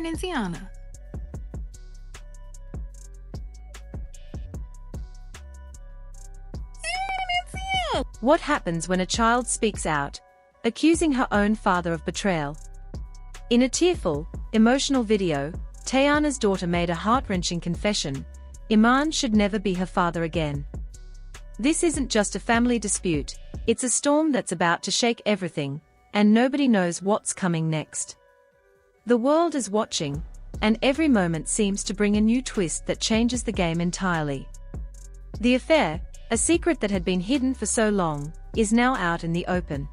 Iman and Teyana. What happens when a child speaks out, accusing her own father of betrayal? In a tearful, emotional video, Teyana's daughter made a heart-wrenching confession: Iman should never be her father again. This isn't just a family dispute, it's a storm that's about to shake everything, and nobody knows what's coming next. The world is watching, and every moment seems to bring a new twist that changes the game entirely. The affair, a secret that had been hidden for so long, is now out in the open.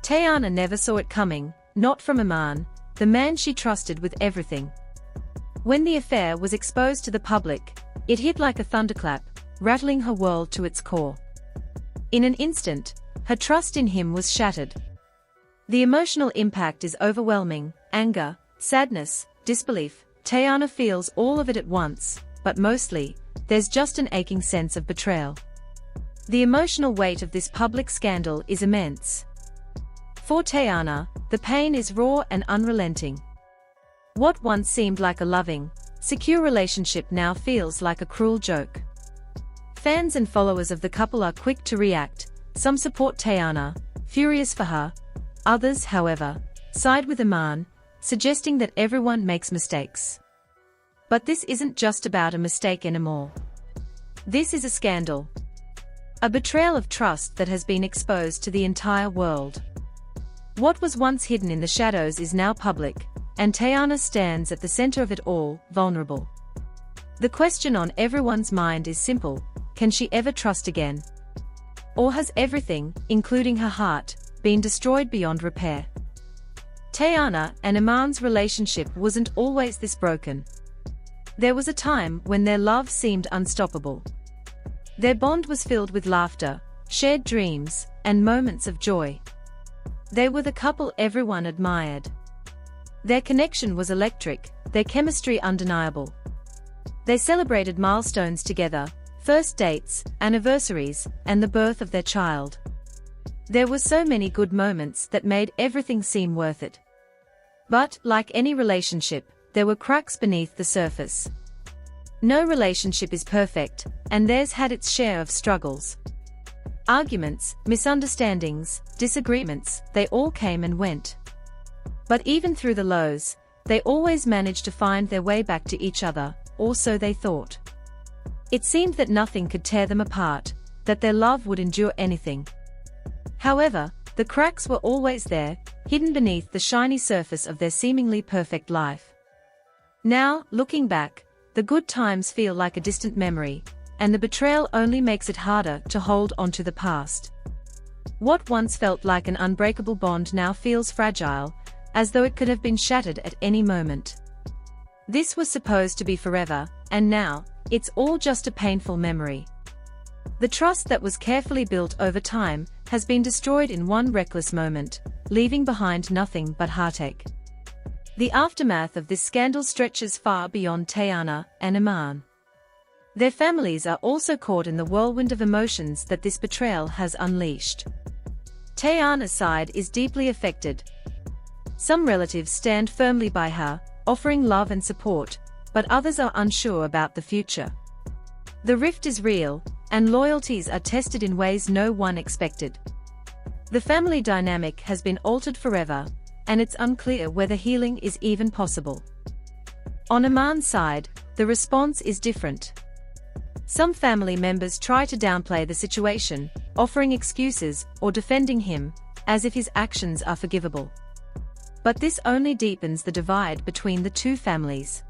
Teyana never saw it coming, not from Iman, the man she trusted with everything. When the affair was exposed to the public, it hit like a thunderclap, rattling her world to its core. In an instant, her trust in him was shattered. The emotional impact is overwhelming: anger, sadness, disbelief. Teyana feels all of it at once, but mostly, there's just an aching sense of betrayal. The emotional weight of this public scandal is immense. For Teyana, the pain is raw and unrelenting. What once seemed like a loving, secure relationship now feels like a cruel joke. Fans and followers of the couple are quick to react. Some support Teyana, furious for her. Others, however, side with Iman, suggesting that everyone makes mistakes. But this isn't just about a mistake anymore. This is a scandal. A betrayal of trust that has been exposed to the entire world. What was once hidden in the shadows is now public, and Teyana stands at the center of it all, vulnerable. The question on everyone's mind is simple: can she ever trust again? Or has everything, including her heart, been destroyed beyond repair? Teyana and Iman's relationship wasn't always this broken. There was a time when their love seemed unstoppable. Their bond was filled with laughter, shared dreams, and moments of joy. They were the couple everyone admired. Their connection was electric, their chemistry undeniable. They celebrated milestones together: first dates, anniversaries, and the birth of their child. There were so many good moments that made everything seem worth it. But, like any relationship, there were cracks beneath the surface. No relationship is perfect, and theirs had its share of struggles. Arguments, misunderstandings, disagreements, they all came and went. But even through the lows, they always managed to find their way back to each other, or so they thought. It seemed that nothing could tear them apart, that their love would endure anything. However, the cracks were always there, hidden beneath the shiny surface of their seemingly perfect life. Now, looking back, the good times feel like a distant memory, and the betrayal only makes it harder to hold onto the past. What once felt like an unbreakable bond now feels fragile, as though it could have been shattered at any moment. This was supposed to be forever, and now, it's all just a painful memory. The trust that was carefully built over time has been destroyed in one reckless moment, leaving behind nothing but heartache. The aftermath of this scandal stretches far beyond Teyana and Iman. Their families are also caught in the whirlwind of emotions that this betrayal has unleashed. Teyana's side is deeply affected. Some relatives stand firmly by her, offering love and support, but others are unsure about the future. The rift is real, and loyalties are tested in ways no one expected. The family dynamic has been altered forever, and it's unclear whether healing is even possible. On Iman's side, the response is different. Some family members try to downplay the situation, offering excuses or defending him, as if his actions are forgivable. But this only deepens the divide between the two families.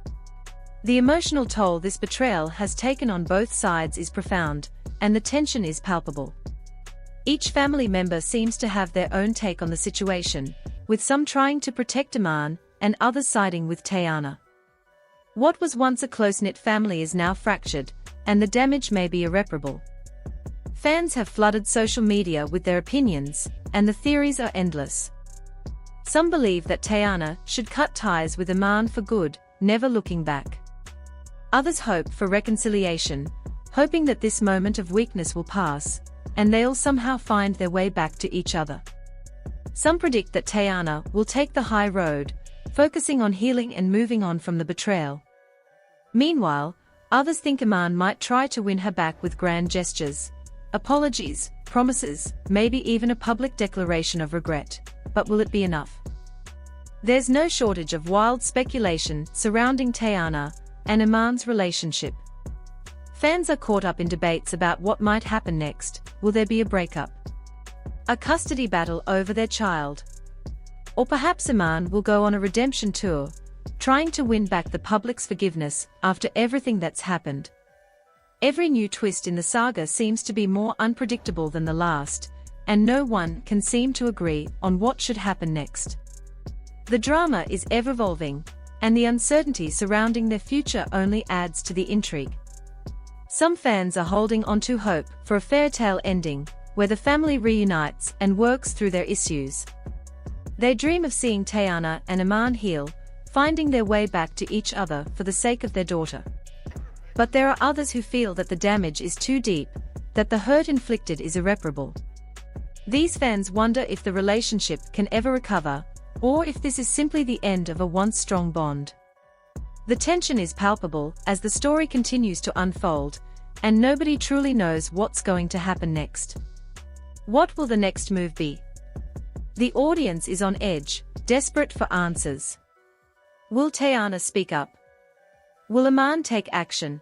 The emotional toll this betrayal has taken on both sides is profound, and the tension is palpable. Each family member seems to have their own take on the situation, with some trying to protect Iman, and others siding with Teyana. What was once a close-knit family is now fractured, and the damage may be irreparable. Fans have flooded social media with their opinions, and the theories are endless. Some believe that Teyana should cut ties with Iman for good, never looking back. Others hope for reconciliation, hoping that this moment of weakness will pass, and they'll somehow find their way back to each other. Some predict that Teyana will take the high road, focusing on healing and moving on from the betrayal. Meanwhile, others think Iman might try to win her back with grand gestures, apologies, promises, maybe even a public declaration of regret. But will it be enough? There's no shortage of wild speculation surrounding Teyana and Iman's relationship. Fans are caught up in debates about what might happen next. Will there be a breakup? A custody battle over their child? Or perhaps Iman will go on a redemption tour, trying to win back the public's forgiveness after everything that's happened. Every new twist in the saga seems to be more unpredictable than the last, and no one can seem to agree on what should happen next. The drama is ever-evolving, and the uncertainty surrounding their future only adds to the intrigue. Some fans are holding on to hope for a fairy-tale ending, where the family reunites and works through their issues. They dream of seeing Teyana and Iman heal, finding their way back to each other for the sake of their daughter. But there are others who feel that the damage is too deep, that the hurt inflicted is irreparable. These fans wonder if the relationship can ever recover, or if this is simply the end of a once strong bond. The tension is palpable as the story continues to unfold, and nobody truly knows what's going to happen next. What will the next move be? The audience is on edge, desperate for answers. Will Teyana speak up? Will Iman take action?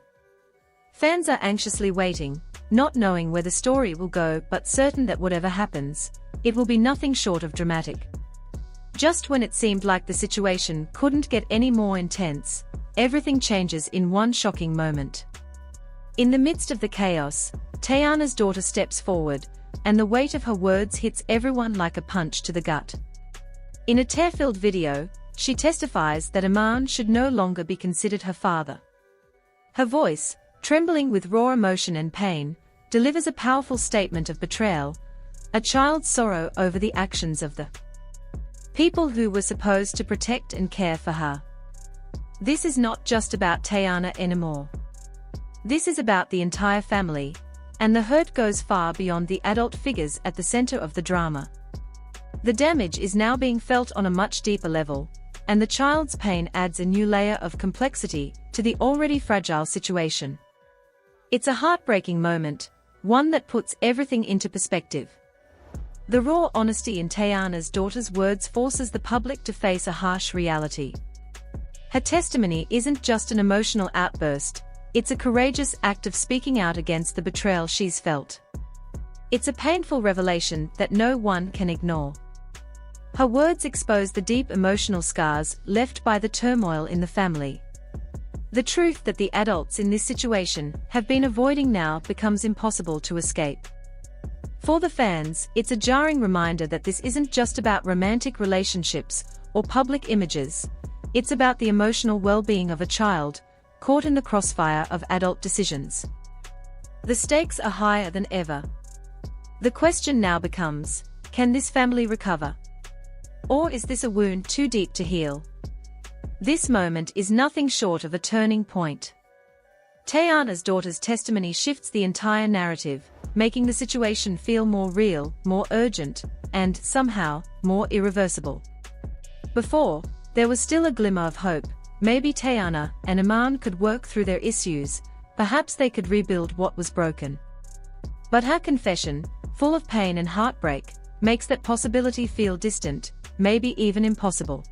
Fans are anxiously waiting, not knowing where the story will go but certain that whatever happens, it will be nothing short of dramatic. Just when it seemed like the situation couldn't get any more intense, everything changes in one shocking moment. In the midst of the chaos, Teyana's daughter steps forward, and the weight of her words hits everyone like a punch to the gut. In a tear-filled video, she testifies that Iman should no longer be considered her father. Her voice, trembling with raw emotion and pain, delivers a powerful statement of betrayal, a child's sorrow over the actions of the people who were supposed to protect and care for her. This is not just about Teyana anymore. This is about the entire family, and the hurt goes far beyond the adult figures at the center of the drama. The damage is now being felt on a much deeper level, and the child's pain adds a new layer of complexity to the already fragile situation. It's a heartbreaking moment, one that puts everything into perspective. The raw honesty in Teyana's daughter's words forces the public to face a harsh reality. Her testimony isn't just an emotional outburst, it's a courageous act of speaking out against the betrayal she's felt. It's a painful revelation that no one can ignore. Her words expose the deep emotional scars left by the turmoil in the family. The truth that the adults in this situation have been avoiding now becomes impossible to escape. For the fans, it's a jarring reminder that this isn't just about romantic relationships or public images, it's about the emotional well-being of a child, caught in the crossfire of adult decisions. The stakes are higher than ever. The question now becomes, can this family recover? Or is this a wound too deep to heal? This moment is nothing short of a turning point. Teyana's daughter's testimony shifts the entire narrative, making the situation feel more real, more urgent, and, somehow, more irreversible. Before, there was still a glimmer of hope. Maybe Teyana and Iman could work through their issues, perhaps they could rebuild what was broken. But her confession, full of pain and heartbreak, makes that possibility feel distant, maybe even impossible.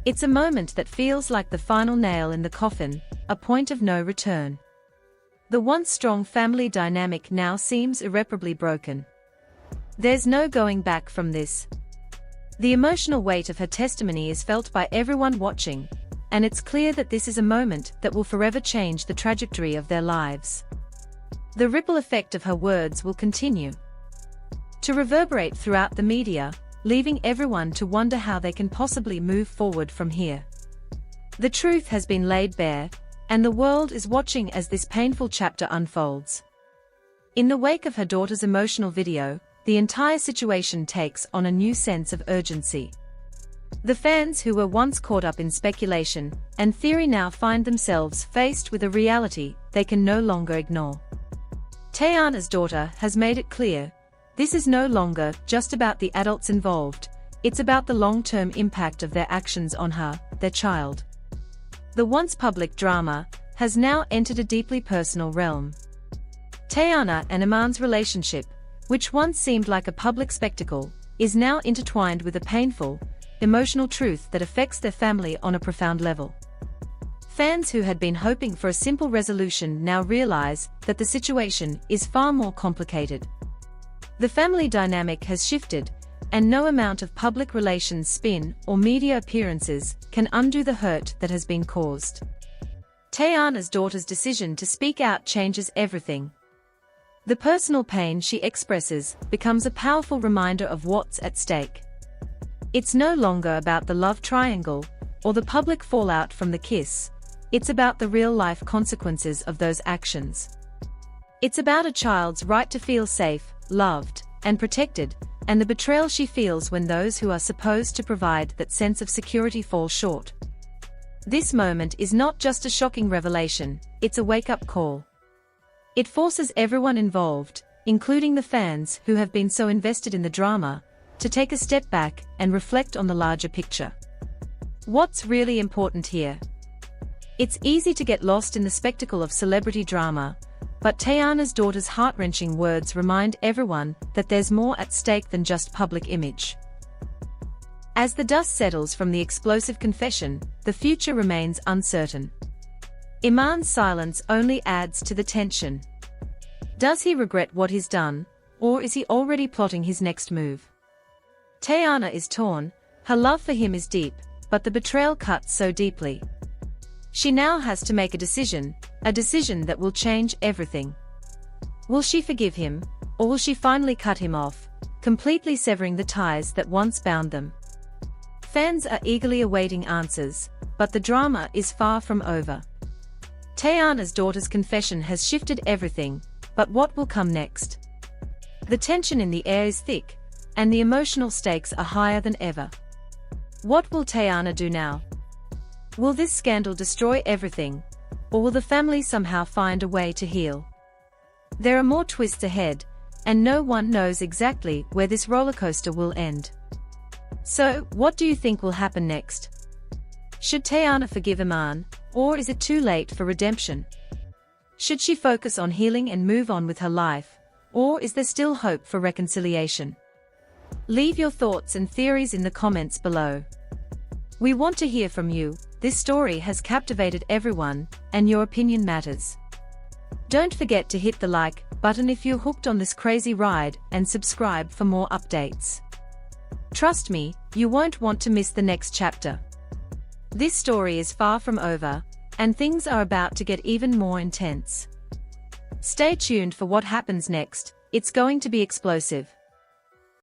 It's a moment that feels like the final nail in the coffin, a point of no return. The once strong family dynamic now seems irreparably broken. There's no going back from this. The emotional weight of her testimony is felt by everyone watching, and it's clear that this is a moment that will forever change the trajectory of their lives. The ripple effect of her words will continue to reverberate throughout the media, leaving everyone to wonder how they can possibly move forward from here. The truth has been laid bare, and the world is watching as this painful chapter unfolds. In the wake of her daughter's emotional video, the entire situation takes on a new sense of urgency. The fans who were once caught up in speculation and theory now find themselves faced with a reality they can no longer ignore. Teyana's daughter has made it clear, this is no longer just about the adults involved, It's about the long-term impact of their actions on her, their child. The once public drama has now entered a deeply personal realm. Teyana and Iman's relationship, which once seemed like a public spectacle, is now intertwined with a painful, emotional truth that affects their family on a profound level. Fans who had been hoping for a simple resolution now realize that the situation is far more complicated. The family dynamic has shifted, and no amount of public relations spin or media appearances can undo the hurt that has been caused. Teyana's daughter's decision to speak out changes everything. The personal pain she expresses becomes a powerful reminder of what's at stake. It's no longer about the love triangle or the public fallout from the kiss. It's about the real-life consequences of those actions. It's about a child's right to feel safe, loved, and protected, and the betrayal she feels when those who are supposed to provide that sense of security fall short. This moment is not just a shocking revelation, it's a wake-up call. It forces everyone involved, including the fans who have been so invested in the drama, to take a step back and reflect on the larger picture. What's really important here? It's easy to get lost in the spectacle of celebrity drama, but Teyana's daughter's heart-wrenching words remind everyone that there's more at stake than just public image. As the dust settles from the explosive confession, the future remains uncertain. Iman's silence only adds to the tension. Does he regret what he's done, or is he already plotting his next move? Teyana is torn, her love for him is deep, but the betrayal cuts so deeply. She now has to make a decision that will change everything. Will she forgive him, or will she finally cut him off, completely severing the ties that once bound them? Fans are eagerly awaiting answers, but the drama is far from over. Teyana's daughter's confession has shifted everything, but what will come next? The tension in the air is thick, and the emotional stakes are higher than ever. What will Teyana do now? Will this scandal destroy everything, or will the family somehow find a way to heal? There are more twists ahead, and no one knows exactly where this rollercoaster will end. So, what do you think will happen next? Should Teyana forgive Iman, or is it too late for redemption? Should she focus on healing and move on with her life, or is there still hope for reconciliation? Leave your thoughts and theories in the comments below. We want to hear from you. This story has captivated everyone, and your opinion matters. Don't forget to hit the like button if you're hooked on this crazy ride, and subscribe for more updates. Trust me, you won't want to miss the next chapter. This story is far from over, and things are about to get even more intense. Stay tuned for what happens next, it's going to be explosive.